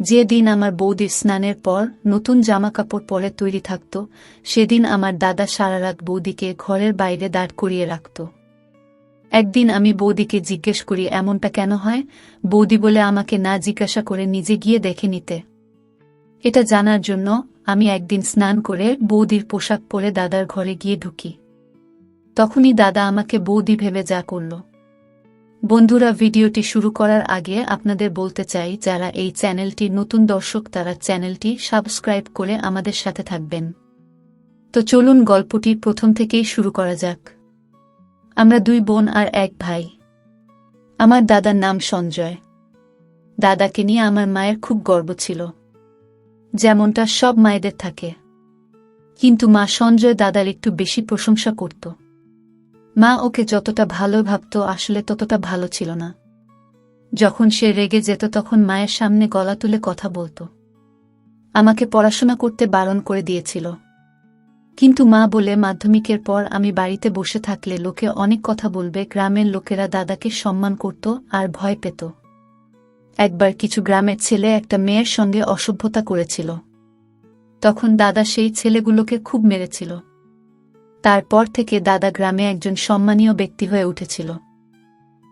যেদিন আমার বৌদির স্নানের পর নতুন জামাকাপড় পরে তৈরি থাকত, সেদিন আমার দাদা সারা রাত বৌদিকে ঘরের বাইরে দাঁড় করিয়ে রাখত। একদিন আমি বৌদিকে জিজ্ঞেস করি এমনটা কেন হয়। বৌদি বলে আমাকে না জিজ্ঞাসা করে নিজে গিয়ে দেখে নিতে। এটা জানার জন্য আমি একদিন স্নান করে বৌদির পোশাক পরে দাদার ঘরে গিয়ে ঢুকি। তখনই দাদা আমাকে বৌদি ভেবে যা করল। বন্ধুরা, ভিডিওটি শুরু করার আগে আপনাদের বলতে চাই, যারা এই চ্যানেলটির নতুন দর্শক তারা চ্যানেলটি সাবস্ক্রাইব করে আমাদের সাথে থাকবেন। তো চলুন গল্পটি প্রথম থেকেই শুরু করা যাক। আমরা দুই বোন আর এক ভাই। আমার দাদার নাম সঞ্জয়। দাদাকে নিয়ে আমার মায়ের খুব গর্ব ছিল, যেমনটা সব মায়েদের থাকে। কিন্তু মা সঞ্জয় দাদার একটু বেশি প্রশংসা করত। মা ওকে যতটা ভালো ভাবত আসলে ততটা ভালো ছিল না। যখন সে রেগে যেত তখন মায়ের সামনে গলা তুলে কথা বলত। আমাকে পড়াশোনা করতে বারণ করে দিয়েছিল। কিন্তু মা বলে মাধ্যমিকের পর আমি বাড়িতে বসে থাকলে লোকে অনেক কথা বলবে। গ্রামের লোকেরা দাদাকে সম্মান করত আর ভয় পেত। একবার কিছু গ্রামের ছেলে একটা মেয়ের সঙ্গে অসভ্যতা করেছিল। তখন দাদা সেই ছেলেগুলোকে খুব মেরেছিল। তারপর থেকে দাদা গ্রামে একজন সম্মানীয় ব্যক্তি হয়ে উঠেছিল।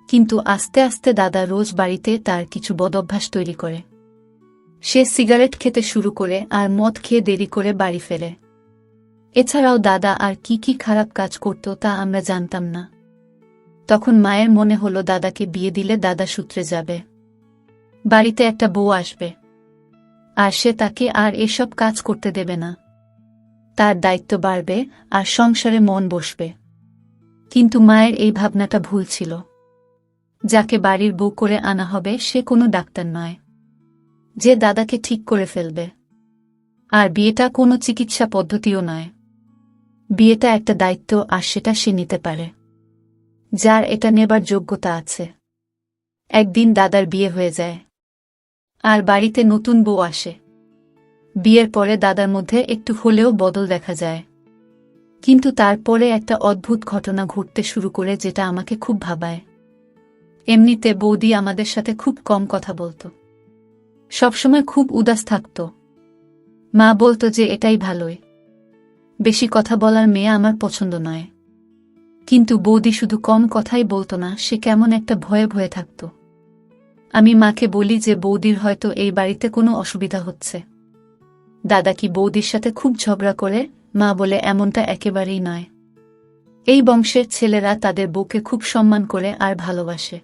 কিন্তু আস্তে আস্তে দাদা রোজ বাড়িতে তার কিছু বদঅভ্যাস তৈরি করে। সে সিগারেট খেতে শুরু করে আর মদ খেয়ে দেরি করে বাড়ি ফেরে। এছাড়াও দাদা আর কি কি খারাপ কাজ করত তা আমরা জানতাম না। তখন মায়ের মনে হলো দাদাকে বিয়ে দিলে দাদা সূত্রে যাবে, বাড়িতে একটা বউ আসবে, আর সে তাকে আর এসব কাজ করতে দেবে না। তার দায়িত্ব বাড়বে আর সংসারে মন বসবে। কিন্তু মায়ের এই ভাবনাটা ভুল ছিল। যাকে বাড়ির বউ করে আনা হবে সে কোনো ডাক্তার নয় যে দাদাকে ঠিক করে ফেলবে। আর বিয়েটা কোনো চিকিৎসা পদ্ধতিও নয়। বিয়েটা একটা দায়িত্ব, আর সেটা সে নিতে পারে যার এটা নেবার যোগ্যতা আছে। একদিন দাদার বিয়ে হয়ে যায় আর বাড়িতে নতুন বউ আসে। বিয়ের পরে দাদার মধ্যে একটু হলেও বদল দেখা যায়। কিন্তু তারপরে একটা অদ্ভুত ঘটনা ঘটতে শুরু করে, যেটা আমাকে খুব ভাবায়। এমনিতে বৌদি আমাদের সাথে খুব কম কথা বলতো, সবসময় খুব উদাস থাকত। মা বলতো যে এটাই ভালোই, বেশি কথা বলার মেয়ে আমার পছন্দ নয়। কিন্তু বৌদি শুধু কম কথাই বলতো না, সে কেমন একটা ভয়ে ভয়ে থাকত। আমি মাকে বলি যে বৌদির হয়তো এই বাড়িতে কোনো অসুবিধা হচ্ছে। দাদা কি বৌদির সাথে খুব ঝগড়া করে? মা বলে এমনটা একেবারেই নয়। এই বংশের ছেলেরা তাদের বউকে খুব সম্মান করে আর ভালোবাসে।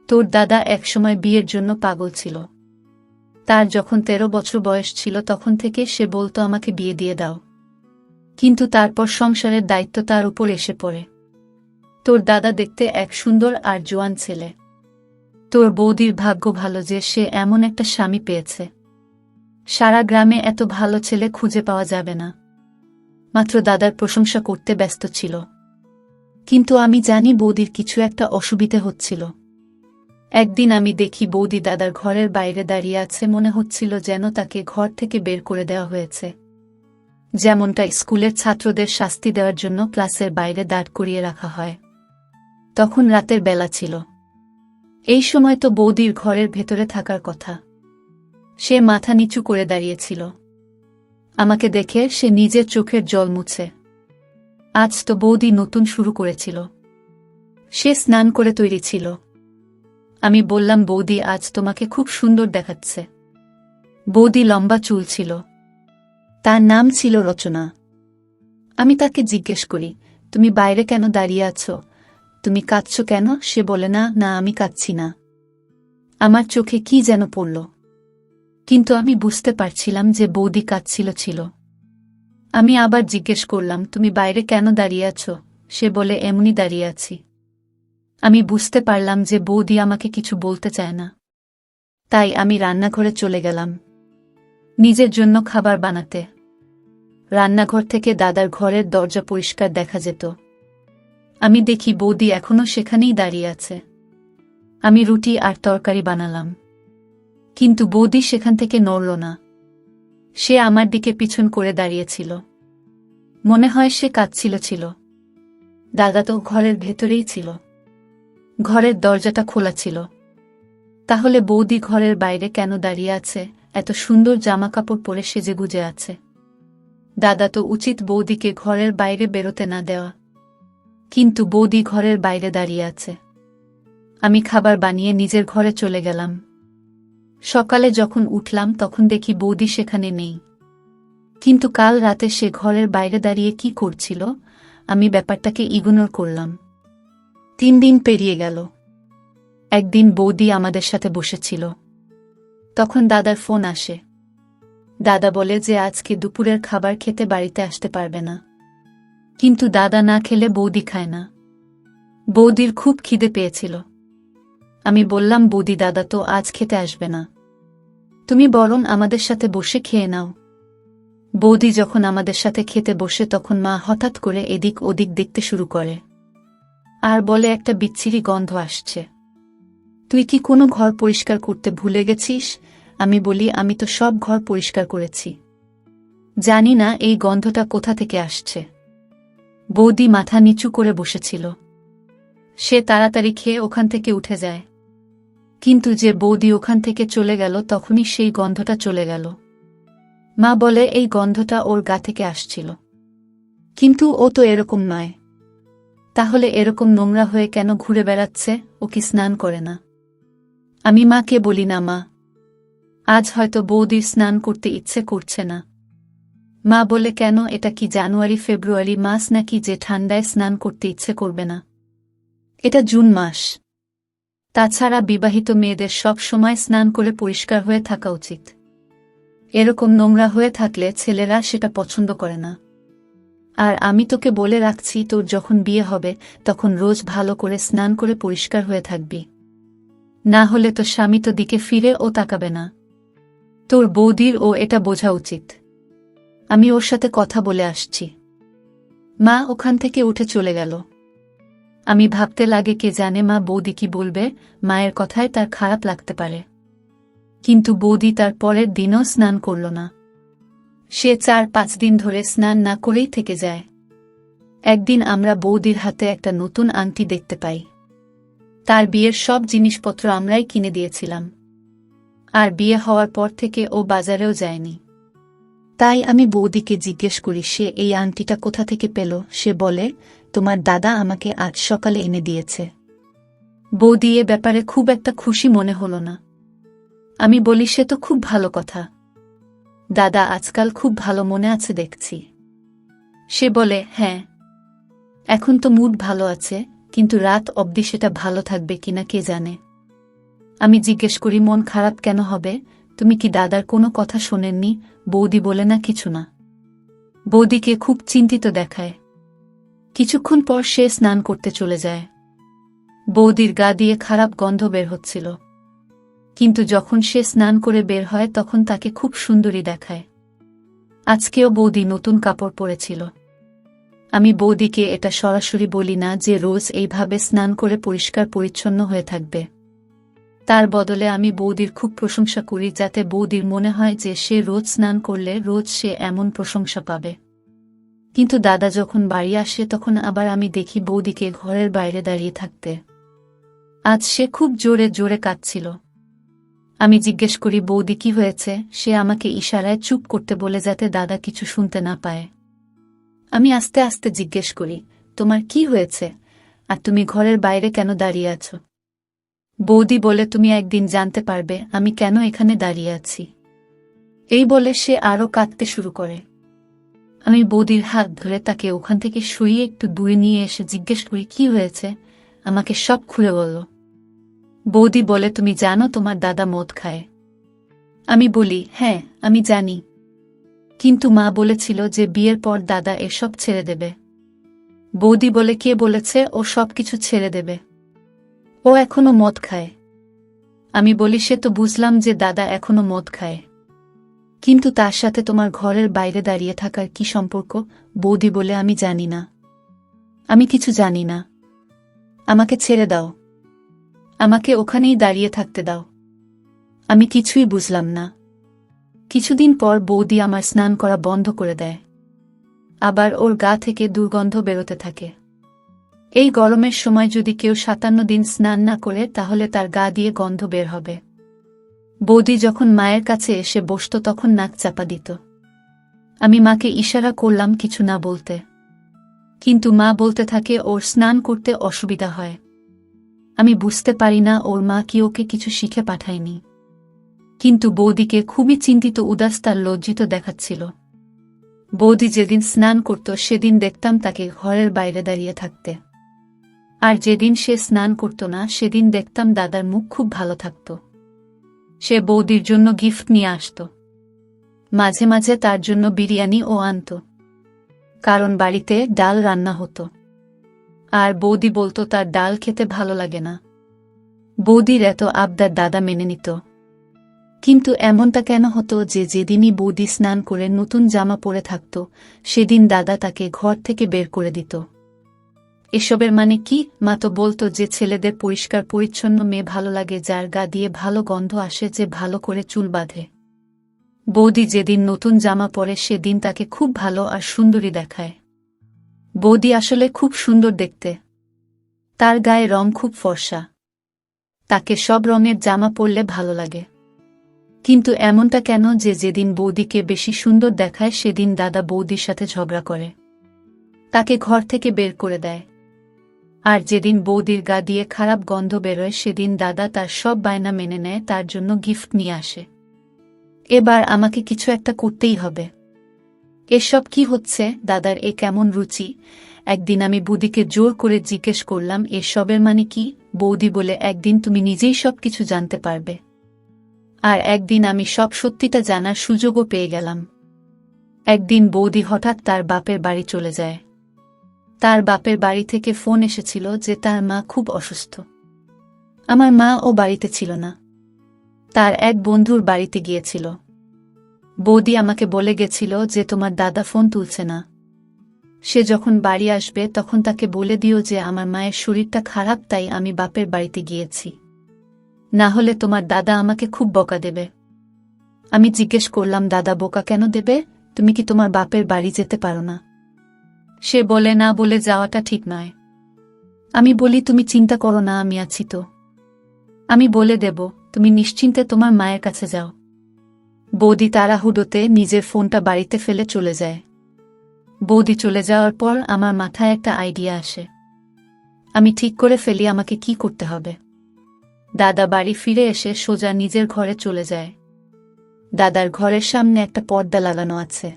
তোর দাদা একসময় বিয়ের জন্য পাগল ছিল। তার যখন 13 বছর বয়স ছিল তখন থেকে সে বলতো আমাকে বিয়ে দিয়ে দাও। কিন্তু তারপর সংসারের দায়িত্ব তার উপর এসে পড়ে। তোর দাদা দেখতে এক সুন্দর আর জোয়ান ছেলে। তোর বৌদির ভাগ্য ভালো যে সে এমন একটা স্বামী পেয়েছে। সারা গ্রামে এত ভালো ছেলে খুঁজে পাওয়া যাবে না। মাত্র দাদার প্রশংসা করতে ব্যস্ত ছিল। কিন্তু আমি জানি বৌদির কিছু একটা অসুবিধে হচ্ছিল। একদিন আমি দেখি বৌদি দাদার ঘরের বাইরে দাঁড়িয়ে আছে। মনে হচ্ছিল যেন তাকে ঘর থেকে বের করে দেওয়া হয়েছে, যেমনটা স্কুলের ছাত্রদের শাস্তি দেওয়ার জন্য ক্লাসের বাইরে দাঁড় করিয়ে রাখা হয়। তখন রাতের বেলা ছিল। এই সময় তো বৌদির ঘরের ভেতরে থাকার কথা। সে মাথা নিচু করে দাঁড়িয়েছিল। আমাকে দেখে সে নিজের চোখের জল মুছে। আজ তো বৌদি নতুন শুরু করেছিল। সে স্নান করে তৈরি ছিল। আমি বললাম, বৌদি আজ তোমাকে খুব সুন্দর দেখাচ্ছে। বৌদি লম্বা চুল ছিল। তার নাম ছিল রচনা। আমি তাকে জিজ্ঞেস করি, তুমি বাইরে কেন দাঁড়িয়ে আছো? তুমি কাঁদছো কেন? সে বলে, না না, আমি কাঁদছি না। আমার চোখে কি যেন পড়ল, কিন্তু আমি বুঝতে পারছিলাম যে বৌদি কাঁদছিল। আমি আবার জিজ্ঞেস করলাম, তুমি বাইরে কেন দাঁড়িয়ে আছো? সে বলে, এমনি দাঁড়িয়ে আছি। আমি বুঝতে পারলাম যে বৌদি আমাকে কিছু বলতে চায় না। তাই আমি রান্নাঘরে চলে গেলাম নিজের জন্য খাবার বানাতে। রান্নাঘর থেকে দাদার ঘরের দরজা পরিষ্কার দেখা যেত। আমি দেখি বৌদি এখনো সেখানেই দাঁড়িয়ে আছে। আমি রুটি আর তরকারি বানালাম, কিন্তু বৌদি সেখান থেকে নড়ল না। সে আমার দিকে পিছন করে দাঁড়িয়েছিল। মনে হয় সে কাঁদছিল। দাদা তো ঘরের ভেতরেই ছিল। ঘরের দরজাটা খোলা ছিল। তাহলে বৌদি ঘরের বাইরে কেন দাঁড়িয়ে আছে, এত সুন্দর জামাকাপড় পরে সেজেগুজে আছে? দাদা তো উচিত বৌদিকে ঘরের বাইরে বেরোতে না দেওয়া, কিন্তু বৌদি ঘরের বাইরে দাঁড়িয়ে আছে। আমি খাবার বানিয়ে নিজের ঘরে চলে গেলাম। সকালে যখন উঠলাম তখন দেখি বৌদি সেখানে নেই, কিন্তু কাল রাতে সে ঘরের বাইরে দাঁড়িয়ে কি করছিল আমি ব্যাপারটাকে ইগনোর করলাম। 3 দিন পেরিয়ে গেল। একদিন বৌদি আমাদের সাথে বসেছিল, তখন দাদার ফোন আসে। দাদা বলে যে আজকে দুপুরের খাবার খেতে বাড়িতে আসতে পারবে না, কিন্তু দাদা না খেলে বৌদি খায় না। বৌদির খুব খিদে পেয়েছিল। আমি বললাম, বৌদি দাদা তো আজ খেতে আসবে না, তুমি বরং আমাদের সাথে বসে খেয়ে নাও। বৌদি যখন আমাদের সাথে খেতে বসে তখন মা হঠাৎ করে এদিক ওদিক দেখতে শুরু করে আর বলে, একটা বিচ্ছিরি গন্ধ আসছে, তুই কি কোনো ঘর পরিষ্কার করতে ভুলে গেছিস? আমি বলি, আমি তো সব ঘর পরিষ্কার করেছি, জানি না এই গন্ধটা কোথা থেকে আসছে। বৌদি মাথা নিচু করে বসেছিল। সে তাড়াতাড়ি খেয়ে ওখান থেকে উঠে যায়, কিন্তু যে বৌদি ওখান থেকে চলে গেল তখনই সেই গন্ধটা চলে গেল। মা বলে, এই গন্ধটা ওর গা থেকে আসছিল, কিন্তু ও তো এরকম নয়, তাহলে এরকম নোংরা হয়ে কেন ঘুরে বেড়াচ্ছে? ও কি স্নান করে না? আমি মাকে বলি, না মা, আজ হয়তো বৌদির স্নান করতে ইচ্ছে করছে না। মা বলে, কেন? এটা কি জানুয়ারি ফেব্রুয়ারি মাস নাকি যে ঠান্ডায় স্নান করতে ইচ্ছে করবে না? এটা জুন মাস। তাছাড়া বিবাহিত মেয়েদের সব সময় স্নান করে পরিষ্কার হয়ে থাকা উচিত। এরকম নোংরা হয়ে থাকলে ছেলেরা সেটা পছন্দ করে না। আর আমি তোকে বলে রাখছি, তোর যখন বিয়ে হবে তখন রোজ ভালো করে স্নান করে পরিষ্কার হয়ে থাকবি, না হলে তো স্বামী তো দিকে ফিরে ও তাকাবে না। তোর বৌদির ও এটা বোঝা উচিত। আমি ওর সাথে কথা বলে আসছি। মা ওখান থেকে উঠে চলে গেল। আমি ভাবতে লাগে, কে জানে মা বৌদি কি বলবে, মায়ের কথায় তার খারাপ লাগতে পারে। কিন্তু বৌদি তার পরের দিনও স্নান করল না। সে 4-5 দিন ধরে স্নান না করেই থেকে যায়। একদিন আমরা বৌদির হাতে একটা নতুন আংটি দেখতে পাই। তার বিয়ের সব জিনিসপত্র আমরাই কিনে দিয়েছিলাম, আর বিয়ে হওয়ার পর থেকে ও বাজারেও যায়নি। তাই আমি বৌদিকে জিজ্ঞেস করি, সে এই আংটিটা কোথা থেকে পেল? সে বলে, তোমার দাদা আমাকে আজ সকালে এনে দিয়েছে। বৌদি এ ব্যাপারে খুব একটা খুশি মনে হলো না। আমি বলি, সে তো খুব ভালো কথা, দাদা আজকাল খুব ভালো মনে আছে দেখছি। সে বলে, হ্যাঁ, এখন তো মুড ভালো আছে, কিন্তু রাত অবধি সেটা ভালো থাকবে কিনা কে জানে। আমি জিজ্ঞেস করি, মন খারাপ কেন হবে? তুমি কি দাদার কোনো কথা শোনেননি? বৌদি বলে, না, কিছু না। বৌদিকে খুব চিন্তিত দেখায়। কিছুক্ষণ পর সে স্নান করতে চলে যায়। বৌদির গা দিয়ে খারাপ গন্ধ বের হচ্ছিল, কিন্তু যখন সে স্নান করে বের হয় তখন তাকে খুব সুন্দরী দেখায়। আজকেও বৌদি নতুন কাপড় পরেছিল। আমি বৌদিকে এটা সরাসরি বলি না যে রোজ এইভাবে স্নান করে পরিষ্কার পরিচ্ছন্ন হয়ে থাকবে। তার বদলে আমি বৌদির খুব প্রশংসা করি, যাতে বৌদির মনে হয় যে সে রোজ স্নান করলে রোজ সে এমন প্রশংসা পাবে। কিন্তু দাদা যখন বাড়ি আসে তখন আবার আমি দেখি বৌদিকে ঘরের বাইরে দাঁড়িয়ে থাকতে। আজ সে খুব জোরে জোরে কাঁদছিল। আমি জিজ্ঞেস করি, বৌদি কি হয়েছে? সে আমাকে ইশারায় চুপ করতে বলে, যাতে দাদা কিছু শুনতে না পায়। আমি আস্তে আস্তে জিজ্ঞেস করি, তোমার কি হয়েছে, আর তুমি ঘরের বাইরে কেন দাঁড়িয়ে আছো? বৌদি বলে, তুমি একদিন জানতে পারবে আমি কেন এখানে দাঁড়িয়ে আছি। এই বলে সে আরও কাঁদতে শুরু করে। আমি বৌদির হাত ধরে তাকে ওখান থেকে শুইয়ে একটু দূরে নিয়ে এসে জিজ্ঞেস করি, কি হয়েছে, আমাকে সব খুলে বলো। বৌদি বলে, তুমি জানো তোমার দাদা মদ খায়? আমি বলি, হ্যাঁ, আমি জানি, কিন্তু মা বলেছিল যে বিয়ের পর দাদা এসব ছেড়ে দেবে। বৌদি বলে, কে বলেছে ও সব কিছু ছেড়ে দেবে? ও এখনো মদ খায়। আমি বলি, সে তো বুঝলাম যে দাদা এখনো মদ খায়, কিন্তু তার সাথে তোমার ঘরের বাইরে দাঁড়িয়ে থাকার কি সম্পর্ক? বৌদি বলে, আমি জানি না, আমি কিছু জানি না, আমাকে ছেড়ে দাও, আমাকে ওখানেই দাঁড়িয়ে থাকতে দাও। আমি কিছুই বুঝলাম না। কিছুদিন পর বৌদি আমার স্নান করা বন্ধ করে দেয়। আবার ওর গা থেকে দুর্গন্ধ বেরোতে থাকে। এই গরমের সময় যদি কেউ ৫৭ দিন স্নান না করে তাহলে তার গা দিয়ে গন্ধ বের হবে। বৌদি যখন মায়ের কাছে এসে বসত তখন নাক চাপা দিত। আমি মাকে ইশারা করলাম কিছু না বলতে, কিন্তু মা বলতে থাকে ওর স্নান করতে অসুবিধা হয়। আমি বুঝতে পারি না ওর মা কি ওকে কিছু শিখে পাঠায়নি, কিন্তু বৌদিকে খুবই চিন্তিত উদাস তার লজ্জিত দেখাচ্ছিল। বৌদি যেদিন স্নান করত সেদিন দেখতাম তাকে ঘরের বাইরে দাঁড়িয়ে থাকতে, আর যেদিন সে স্নান করত না সেদিন দেখতাম দাদার মুখ খুব ভালো থাকত। সে বৌদির জন্য গিফট নিয়ে আসত, মাঝে মাঝে তার জন্য বিরিয়ানি ও আনত, কারণ বাড়িতে ডাল রান্না হতো, আর বৌদি বলতো তার ডাল খেতে ভালো লাগে না। বৌদির এত আবদার দাদা মেনে নিত, কিন্তু এমনটা কেন হতো যে যেদিনই বৌদি স্নান করে নতুন জামা পরে থাকত সেদিন দাদা তাকে ঘর থেকে বের করে দিত। এসবের মানে কি? মা তো বলতো যে ছেলেদের পরিষ্কার পরিচ্ছন্ন মেয়ে ভালো লাগে, যার গা দিয়ে ভালো গন্ধ আসে, যে ভালো করে চুল বাঁধে। বৌদি যেদিন নতুন জামা পরে সেদিন তাকে খুব ভালো আর সুন্দরী দেখায়। বৌদি আসলে খুব সুন্দর দেখতে, তার গায়ে রং খুব ফর্সা, তাকে সব রঙের জামা পরলে ভালো লাগে। কিন্তু এমনটা কেন যে যেদিন বৌদিকে বেশি সুন্দর দেখায় সেদিন দাদা বৌদির সাথে ঝগড়া করে, তাকে ঘর থেকে বের করে দেয়। আর যেদিন বৌদির গা দিয়ে খারাপ গন্ধ বেরোয় সেদিন দাদা তার সব বায়না মেনে নেয়, তার জন্য গিফট নিয়ে আসে। এবার আমাকে কিছু একটা করতেই হবে। এসব কি হচ্ছে? দাদার এ কেমন রুচি? একদিন আমি বৌদিকে জোর করে জিজ্ঞেস করলাম, এসবের মানে কি? বৌদি বলে, একদিন তুমি নিজেই সব কিছু জানতে পারবে। আর একদিন আমি সব সত্যিটা জানার সুযোগও পেয়ে গেলাম। একদিন বৌদি হঠাৎ তার বাপের বাড়ি চলে যায়। তার বাপের বাড়ি থেকে ফোন এসেছিল যে তার মা খুব অসুস্থ। আমার মা ও বাড়িতে ছিল না, তার এক বন্ধুর বাড়িতে গিয়েছিল। বৌদি আমাকে বলে গেছিল যে তোমার দাদা ফোন তুলছে না, সে যখন বাড়ি আসবে তখন তাকে বলে দিও যে আমার মায়ের শরীরটা খারাপ, তাই আমি বাপের বাড়িতে গিয়েছি, না হলে তোমার দাদা আমাকে খুব বকা দেবে। আমি জিজ্ঞেস করলাম, দাদা বোকা কেন দেবে? তুমি কি তোমার বাপের বাড়ি যেতে পারো না? সে বলে, না, বলে যাওয়াটা ঠিক নয়। আমি বলি, তুমি চিন্তা করো না, আমি আছি তো, আমি বলে দেব, তুমি নিশ্চিন্তে তোমার মায়ের কাছে যাও। বৌদি তাড়াহুড়োতে নিজের ফোনটা বাড়িতে ফেলে চলে যায়। বৌদি চলে যাওয়ার পর আমার মাথায় একটা আইডিয়া আসে। আমি ঠিক করে ফেলি আমাকে কি করতে হবে। দাদা বাড়ি ফিরে এসে সোজা নিজের ঘরে চলে যায়। দাদার ঘরের সামনে একটা পর্দা লাগানো আছে।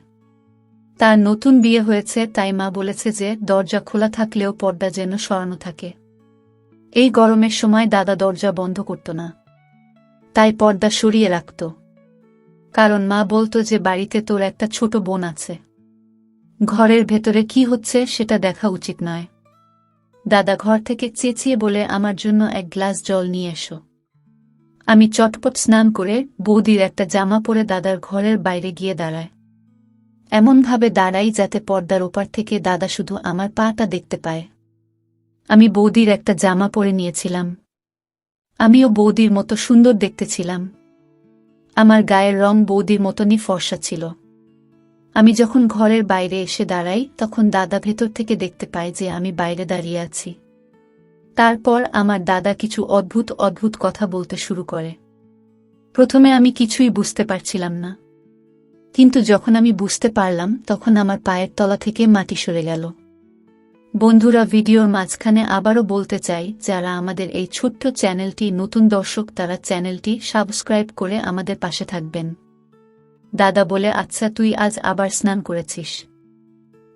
তার নতুন বিয়ে হয়েছে, তাই মা বলেছে যে দরজা খোলা থাকলেও পর্দা যেন সরানো থাকে। এই গরমের সময় দাদা দরজা বন্ধ করত না, তাই পর্দা সরিয়ে রাখত, কারণ মা বলতো যে বাড়িতে তোর একটা ছোট বোন আছে, ঘরের ভেতরে কি হচ্ছে সেটা দেখা উচিত নয়। দাদা ঘর থেকে চেঁচিয়ে বলে, আমার জন্য এক গ্লাস জল নিয়ে এসো। আমি চটপট স্নান করে বৌদির একটা জামা পরে দাদার ঘরের বাইরে গিয়ে দাঁড়ায়। এমনভাবে দাঁড়াই যাতে পর্দার ওপার থেকে দাদা শুধু আমার পাটা দেখতে পায়। আমি বৌদির একটা জামা পরে নিয়েছিলাম, আমিও বৌদির মতো সুন্দর দেখতে ছিলাম। আমার গায়ের রং বৌদির মতনই ফর্সা ছিল। আমি যখন ঘরের বাইরে এসে দাঁড়াই তখন দাদা ভেতর থেকে দেখতে পায় যে আমি বাইরে দাঁড়িয়ে আছি। তারপর আমার দাদা কিছু অদ্ভুত অদ্ভুত কথা বলতে শুরু করে। প্রথমে আমি কিছুই বুঝতে পারছিলাম না, কিন্তু যখন আমি বুঝতে পারলাম তখন আমার পায়ের তলা থেকে মাটি সরে গেল। বন্ধুরা, ভিডিওর মাঝখানে আবারও বলতে চাই, যারা আমাদের এই ছোট্ট চ্যানেলটি নতুন দর্শক তারা চ্যানেলটি সাবস্ক্রাইব করে আমাদের পাশে থাকবেন। দাদা বলে, আচ্ছা তুই আজ আবার স্নান করেছিস,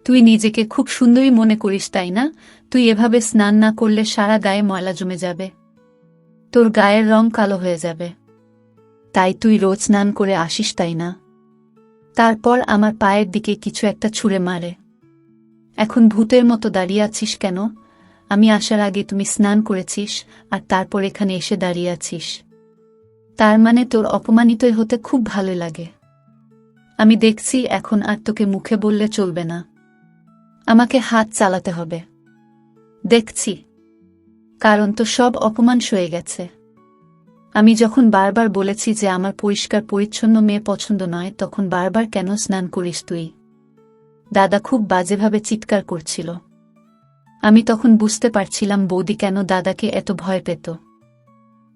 তুই নিজেকে খুব সুন্দরী মনে করিস তাই না? তুই এভাবে স্নান না করলে সারা গায়ে ময়লা জমে যাবে, তোর গায়ের রং কালো হয়ে যাবে, তাই তুই রোজ স্নান করে আসিস তাই না? তারপর আমার পায়ের দিকে কিছু একটা ছুঁড়ে মারে। এখন ভূতের মতো দাঁড়িয়ে আছিস কেন? আমি আসার আগে তুমি স্নান করেছিস আর তারপর এখানে এসে দাঁড়িয়ে আছিস, তার মানে তোর অপমানিতই হতে খুব ভালো লাগে। আমি দেখছি এখন আর তোকে মুখে বললে চলবে না, আমাকে হাত চালাতে হবে। দেখছি, কারণ তো সব অপমান সয়ে গেছে। আমি যখন বারবার বলেছি যে আমার পরিষ্কার পরিচ্ছন্ন মেয়ে পছন্দ নয়, তখন বারবার কেন স্নান করিস তুই? দাদা খুব বাজেভাবে চিৎকার করছিল। আমি তখন বুঝতে পারছিলাম বৌদি কেন দাদাকে এত ভয় পেত।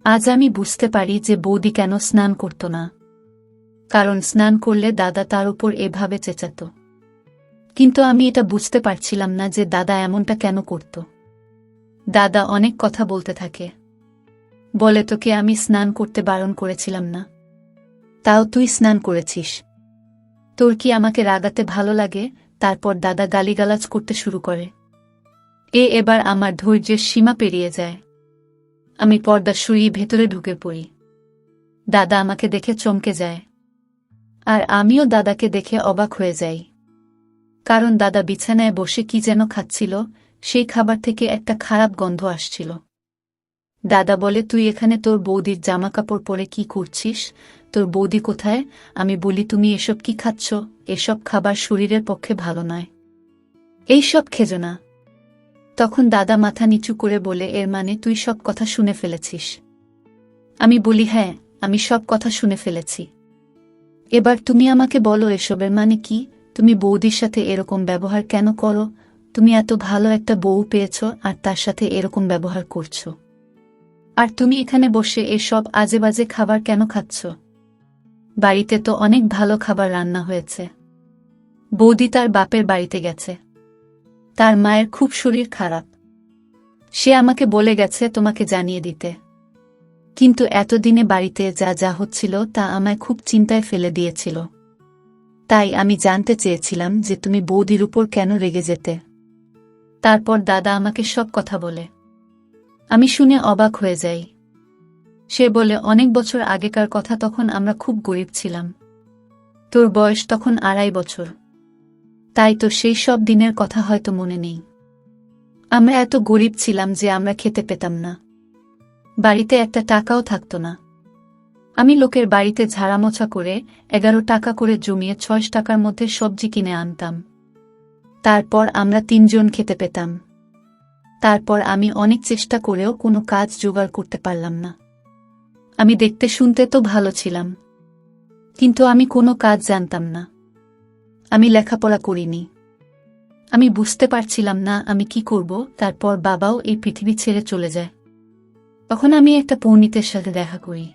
আজ আমি বুঝতে পারি যে বৌদি কেন স্নান করত না। কারণ স্নান করলে দাদা তার উপর এভাবে চেঁচাত। কিন্তু আমি এটা বুঝতে পারছিলাম না যে দাদা এমনটা কেন করত। দাদা অনেক কথা বলতে থাকে, বলে তোকে আমি স্নান করতে বারণ করেছিলাম না, তাও তুই স্নান করেছিস, তোর কি আমাকে রাগাতে ভালো লাগে। তারপর দাদা গালিগালাজ করতে শুরু করে। এবার আমার ধৈর্যের সীমা পেরিয়ে যায়। আমি পর্দা সরিয়ে ভেতরে ঢুকে পড়ি। দাদা আমাকে দেখে চমকে যায়, আর আমিও দাদাকে দেখে অবাক হয়ে যাই। কারণ দাদা বিছানায় বসে কি যেন খাচ্ছিল, সেই খাবার থেকে একটা খারাপ গন্ধ আসছিল। দাদা বলে, তুই এখানে তোর বৌদির জামাকাপড় পরে কি করছিস? তোর বৌদি কোথায়? আমি বলি, তুমি এসব কি খাচ্ছ? এসব খাবার শরীরের পক্ষে ভালো নয়, এইসব খেজো না। তখন দাদা মাথা নিচু করে বলে, এর মানে তুই সব কথা শুনে ফেলেছিস? আমি বলি, হ্যাঁ, আমি সব কথা শুনে ফেলেছি। এবার তুমি আমাকে বলো এসবের মানে কি? তুমি বৌদির সাথে এরকম ব্যবহার কেন করো? তুমি এত ভালো একটা বউ পেয়েছ আর তার সাথে এরকম ব্যবহার করছো, আর তুমি এখানে বসে এসব আজেবাজে খাবার কেন খাচ্ছ? বাড়িতে তো অনেক ভালো খাবার রান্না হয়েছে। বৌদি তার বাপের বাড়িতে গেছে, তার মায়ের খুব শরীর খারাপ, সে আমাকে বলে গেছে তোমাকে জানিয়ে দিতে। কিন্তু এতদিনে বাড়িতে যা যা হচ্ছিল তা আমায় খুব চিন্তায় ফেলে দিয়েছিল। তাই আমি জানতে চেয়েছিলাম যে তুমি বৌদির উপর কেন রেগে যেতে। তারপর দাদা আমাকে সব কথা বলে। আমি শুনে অবাক হয়ে যাই। সে বলে, অনেক বছর আগেকার কথা, তখন আমরা খুব গরিব ছিলাম। তোর বয়স তখন 2.5 বছর, তাই তো সেই সব দিনের কথা হয়তো মনে নেই। আমরা এত গরিব ছিলাম যে আমরা খেতে পেতাম না, বাড়িতে একটা টাকাও থাকত না। আমি লোকের বাড়িতে ঝাড়ামোছা করে 11 টাকা করে জমিয়ে 6 টাকার মধ্যে সবজি কিনে আনতাম। তারপর আমরা 3 জন খেতে পেতাম। তারপর আমি অনেক চেষ্টা করেও কোনো কাজ জোগাড় করতে পারলাম না। আমি দেখতে শুনতে তো ভালো ছিলাম, কিন্তু আমি কোনো কাজ জানতাম না। আমি লেখাপড়া করিনি। আমি বুঝতে পারছিলাম না আমি কি করব। তারপর বাবাও এই পৃথিবী ছেড়ে চলে যায়। তখন আমি একটা পণ্ডিতের সাথে দেখা করি।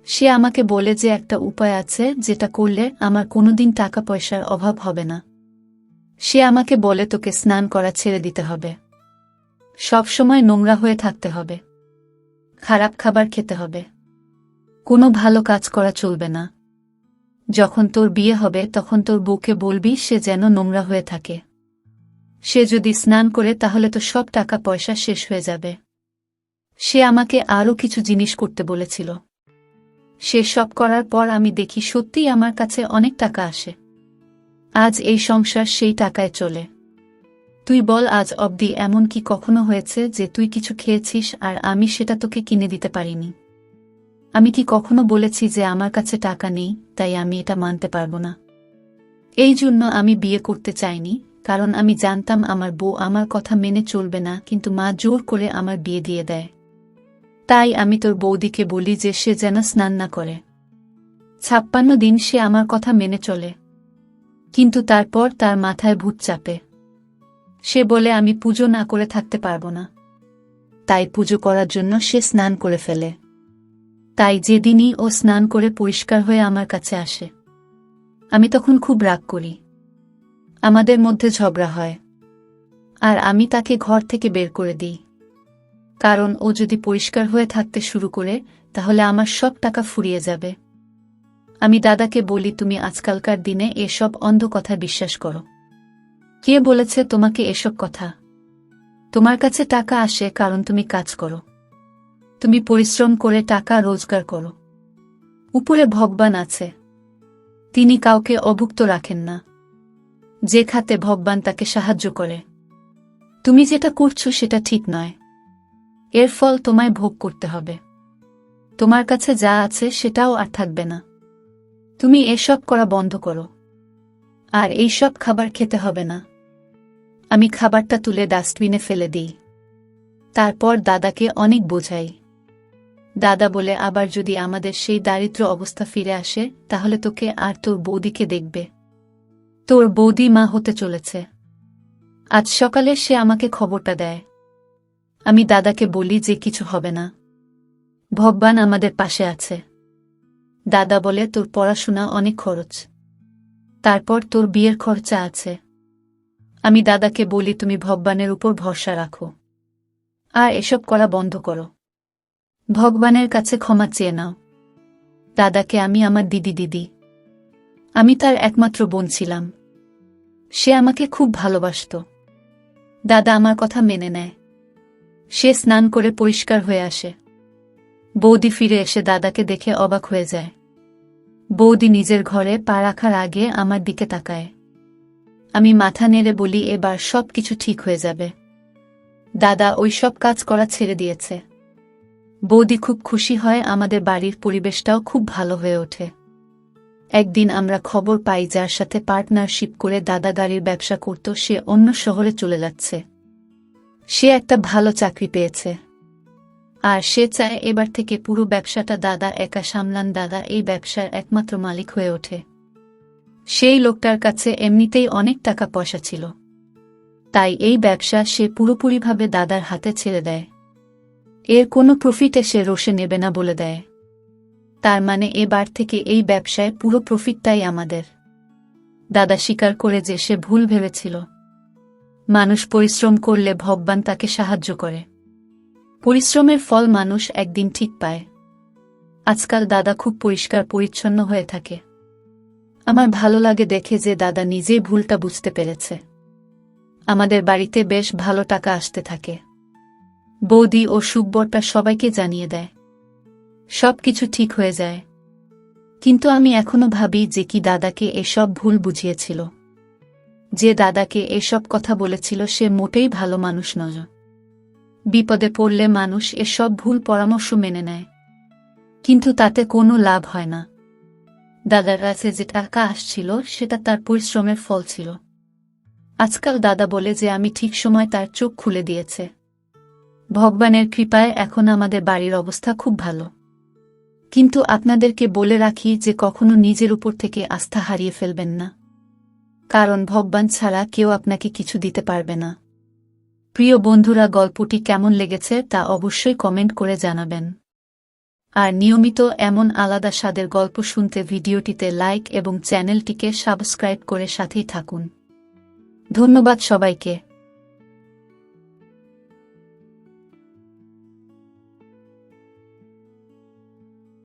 সে আমাকে বলে যে একটা উপায় আছে যেটা করলে আমার কোনোদিন টাকা পয়সার অভাব হবে না। সে আমাকে বলে, তোকে স্নান করা ছেড়ে দিতে হবে, সব সময় নোংরা হয়ে থাকতে হবে, খারাপ খাবার খেতে হবে, কোনো ভালো কাজ করা চলবে না। যখন তোর বিয়ে হবে তখন তোর বউকে বলবি সে যেন নোংরা হয়ে থাকে। সে যদি স্নান করে তাহলে তো সব টাকা পয়সা শেষ হয়ে যাবে। সে আমাকে আরও কিছু জিনিস করতে বলেছিল। সে সব করার পর আমি দেখি সত্যিই আমার কাছে অনেক টাকা আসে। আজ এই সংসার সেই টাকায় চলে। তুই বল, আজ অবধি এমন কি কখনো হয়েছে যে তুই কিছু খেয়েছিস আর আমি সেটা তোকে কিনে দিতে পারিনি? আমি কি কখনো বলেছি যে আমার কাছে টাকা নেই, তাই আমি এটা মানতে পারবো না? এই জন্য আমি বিয়ে করতে চাইনি, কারণ আমি জানতাম আমার বউ আমার কথা মেনে চলবে না, কিন্তু মা জোর করে আমার বিয়ে দিয়ে দেয়। তাই আমি তোর বৌদিকে বলি যে সে যেন স্নান না করে। 56 দিন সে আমার কথা মেনে চলে, কিন্তু তারপর তার মাথায় ভূত চাপে। সে বলে আমি পুজো না করে থাকতে পারবো না। তাই পুজো করার জন্য সে স্নান করে ফেলে। তাই যেদিনই ও স্নান করে পরিষ্কার হয়ে আমার কাছে আসে, আমি তখন খুব রাগ করি। আমাদের মধ্যে ঝগড়া হয়, আর আমি তাকে ঘর থেকে বের করে দিই। কারণ ও যদি পরিষ্কার হয়ে থাকতে শুরু করে তাহলে আমার সব টাকা ফুরিয়ে যাবে। আমি দাদাকে বলি, তুমি আজকালকার দিনে এসব অন্ধ কথা বিশ্বাস করো? কে বলেছে তোমাকে এসব কথা? তোমার কাছে টাকা আসে কারণ তুমি কাজ করো, তুমি পরিশ্রম করে টাকা রোজগার করো। উপরে ভগবান আছে, তিনি কাউকে অভুক্ত রাখেন না। যে খাতে ভগবান তাকে সাহায্য করে। তুমি যেটা করছো সেটা ঠিক নয়, এর ফল তোমায় ভোগ করতে হবে। তোমার কাছে যা আছে সেটাও আর থাকবে না। তুমি এসব করা বন্ধ করো, আর এইসব খাবার খেতে হবে না। আমি খাবারটা তুলে ডাস্টবিনে ফেলে দিই। তারপর দাদাকে অনেক বোঝাই। দাদা বলে, আবার যদি আমাদের সেই দারিদ্র অবস্থা ফিরে আসে তাহলে তোকে আর তোর বৌদিকে দেখবে। তোর বৌদি মা হতে চলেছে, আজ সকালে সে আমাকে খবরটা দেয়। আমি দাদাকে বলি যে কিছু হবে না, ভগবান আমাদের পাশে আছে। দাদা বলে তোর পড়াশোনা অনেক খরচ, তারপর তোর বিয়ের খরচা আছে। আমি দাদাকে বলি তুমি ভগবানের উপর ভরসা রাখো, আর এসব করা বন্ধ করো, ভগবানের কাছে ক্ষমা চেয়ে নাও। দাদাকে আমি আমার দিদি, আমি তার একমাত্র বোন ছিলাম। সে আমাকে খুব ভালোবাসত। দাদা আমার কথা মেনে নেয়। সে স্নান করে পরিষ্কার হয়ে আসে। বৌদি ফিরে এসে দাদাকে দেখে অবাক হয়ে যায়। বৌদি নিজের ঘরে পা রাখার আগে আমার দিকে তাকায়। আমি মাথা নেড়ে বলি এবার সব কিছু ঠিক হয়ে যাবে। দাদা ওই সব কাজ করা ছেড়ে দিয়েছে। বৌদি খুব খুশি হয়, আমাদের বাড়ির পরিবেশটাও খুব ভালো হয়ে ওঠে। একদিন আমরা খবর পাই যার সাথে পার্টনারশিপ করে দাদা গাড়ির ব্যবসা করত সে অন্য শহরে চলে যাচ্ছে। সে একটা ভালো চাকরি পেয়েছে, আর সে চায় এবার থেকে পুরো ব্যবসাটা দাদা একা সামলান। দাদা এই ব্যবসার একমাত্র মালিক হয়ে ওঠে। সেই লোকটার কাছে এমনিতেই অনেক টাকা পয়সা ছিল, তাই এই ব্যবসা সে পুরোপুরিভাবে দাদার হাতে ছেড়ে দেয়। এর কোনো প্রফিটে সে রোষে নেবে না বলে দেয়। তার মানে এবার থেকে এই ব্যবসায় পুরো প্রফিটটাই আমাদের। দাদা স্বীকার করে যে সে ভুল ভেবেছিল। মানুষ পরিশ্রম করলে ভগবান তাকে সাহায্য করে। পরিশ্রমের ফল মানুষ একদিন ঠিক পায়। আজকাল দাদা খুব পরিষ্কার পরিচ্ছন্ন হয়ে থাকে। আমার ভালো লাগে দেখে যে দাদা নিজেই ভুলটা বুঝতে পেরেছে। আমাদের বাড়িতে বেশ ভালো টাকা আসতে থাকে। বৌদি ও সুখবরটা সবাইকে জানিয়ে দেয়। সবকিছু ঠিক হয়ে যায়। কিন্তু আমি এখনো ভাবি যে কি দাদাকে এসব ভুল বুঝিয়েছিল। যে দাদাকে এসব কথা বলেছিল সে মোটেই ভালো মানুষ নয়। বিপদে পড়লে মানুষ এসব ভুল পরামর্শ মেনে নেয়, কিন্তু তাতে কোনো লাভ হয় না। দাদার কাছে যে টাকা আসছিল সেটা তার পরিশ্রমের ফল ছিল। আজকাল দাদা বলে যে আমি ঠিক সময় তার চোখ খুলে দিয়েছে। ভগবানের কৃপায় এখন আমাদের বাড়ির অবস্থা খুব ভালো। কিন্তু আপনাদেরকে বলে রাখি যে কখনো নিজের উপর থেকে আস্থা হারিয়ে ফেলবেন না, কারণ ভগবান ছাড়া কেউ আপনাকে কিছু দিতে পারবে না। প্রিয় বন্ধুরা, গল্পটি কেমন লেগেছে তা অবশ্যই কমেন্ট করে জানাবেন। আর নিয়মিত এমন আলাদা স্বাদের গল্প শুনতে ভিডিওটিতে লাইক এবং চ্যানেলটিকে সাবস্ক্রাইব করে সাথেই থাকুন। ধন্যবাদ সবাইকে।